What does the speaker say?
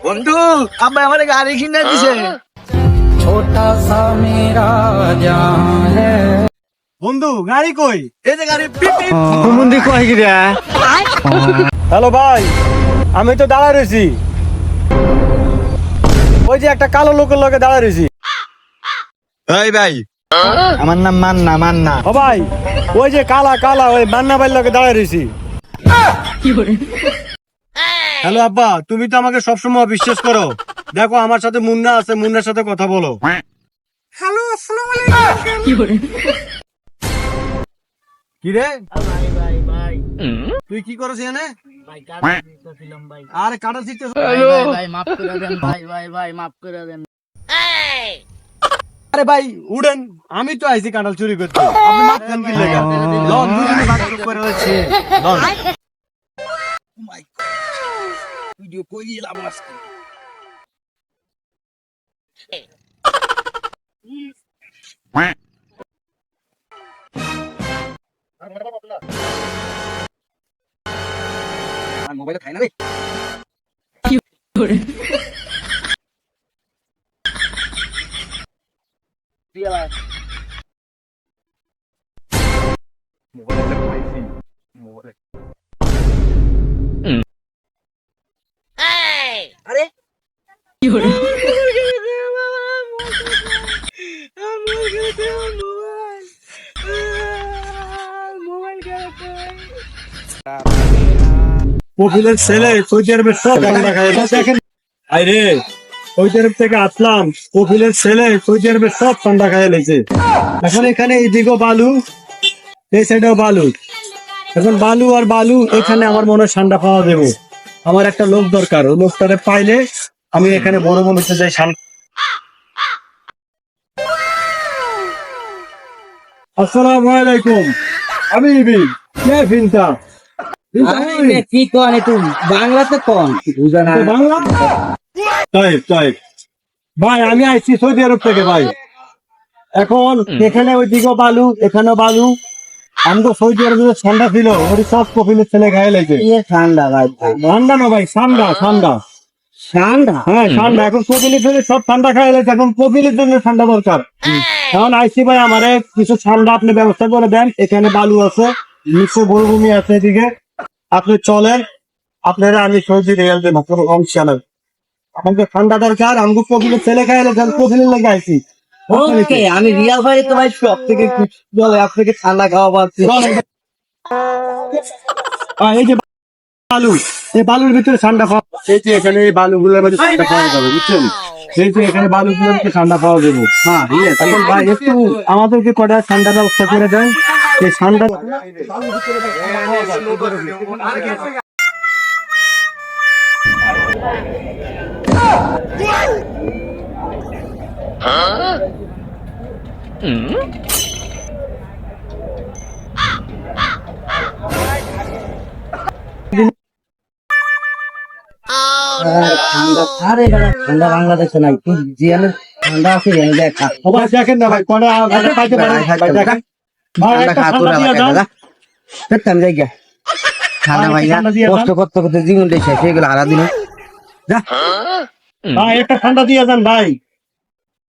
বন্ধু আব্বা আমার গাড়ি কিনে দিছে। छोटा सा मेरा जहां है। বন্ধু গাড়ি কই? এই যে গাড়ি পিপ পিপ। বন্ধু কই গিরা? হ্যালো ভাই, আমি তো দাঁড়া রয়েছি। ওই যে একটা কালো লোকের লগে দাঁড়া রয়েছি। এই ভাই আমার নাম মান্না। ও ভাই, ওই যে কালা ওই মান্না ভাইয়ের লগে দাঁড়া রয়েছি। হ্যালো আব্বা, তুমি তো আমাকে সবসময় বিশ্বাস করো। দেখো আমার সাথে মুন্না আছে, মুন্নার সাথে কথা বলো। হ্যালো, আসসালামু আলাইকুম। কি রে ভাই তুই কি করছিস এখানে? ভাই কাটা দিতেছিলাম ভাই। আরে কাটা শিখতেছ? ভাই মাফ করে দেন ভাই মাফ করে দেন। আরে ভাই উড়েন, আমি তো আইছি কাঁঠাল চুরি করতে। আপনি মাপ খান কি লাগা? লন দুজনে ভাগ করে হচ্ছে। লন ভিডিও কই দিলাম আজকে। আর মোবাইলে খাই না রে। মোবাইলে খাইছি মোবাইলে। আরে কপিলের ছেলে সৌদি আরবের সব ঠান্ডা খায়। দেখেন আরে সৌদি আরব থেকে আসলাম, কপিলের ছেলে সৌদি আরবের সব ঠান্ডা খাইয়ে লেছে। এখন এখানে এইদিকেও বালু, এই সাইডেও বালু। এখন বালু আর বালু, এখানে আমার মনে হয় ঠান্ডা পাওয়া দেবো। আমার একটা লোক দরকার, ওই লোকটারে পাইলে আমি এখানে বড় মনে যাই। আসসালামু আলাইকুম। আমি কে ফিনতা কি কোন তুমি বাংলাতে কোন বুঝা না বাংলা? তাই ভাই আমি আইছি সৌদি আরব থেকে ভাই। এখন এখানে ওই দিকেও বালু, এখানেও বালু। আমি তো সৌদি আরবে ঠান্ডা ছিল, ওর সব কপিলের ছেলে খাইয়ে লাগছে। ঠান্ডা ভাই ঠান্ডা না ভাই, ঠান্ডা। ঠান্ডা হ্যাঁ ঠান্ডা। এখন কপিলের ছেলে সব ঠান্ডা খাইয়ে লাগছে, এখন কপিলের জন্য ঠান্ডা দরকার। এখন আইসি ভাই, আমারে কিছু ঠান্ডা আপনি ব্যবস্থা করে দেন। এখানে বালু আছে, নিচে মরুভূমি আছে, এদিকে আপনি চলেন। আপনারা আমি সৌদি রেল দেবো, কোনো সমস্যা নাই। আমাকে ঠান্ডা দরকার, আমাকে কপিলের ছেলে খাইয়ে লাগছে, কপিলের লেগে আইসি। ওকে আমি রিয়াল ভাই তো ভাই সব থেকে বলে আপনাকে ঠান্ডা খাওয়া পাচ্ছি। এই যে বালু, এই বালুর ভিতরে ঠান্ডা পাওয়া, এই যে এখানে এই বালুগুলোর মধ্যে ঠান্ডা পাওয়া যাবে, বুঝছেন? এই যে এখানে বালুগুলোর মধ্যে ঠান্ডা পাওয়া যাবে। হ্যাঁ এখন ভাই একটু আমাদেরকে কটা ঠান্ডা ব্যবস্থা করে দেন। এই ঠান্ডা আরে ঠান্ডা বাংলাদেশে নাই, জিয়ানের ঠান্ডা আছে দেখা। সবাই দেখেন না ভাই, কটা পাইতে পারেন ভাই, দেখেন ভাই, একটা ঠান্ডা দিয়ে দেন। জায়গা ঠান্ডা ভাইয়া কষ্ট করতে করতে জীবনটাই শেষ হয়ে গেল। হারা দিন ভাই একটা ঠান্ডা দিয়ে দেন ভাই।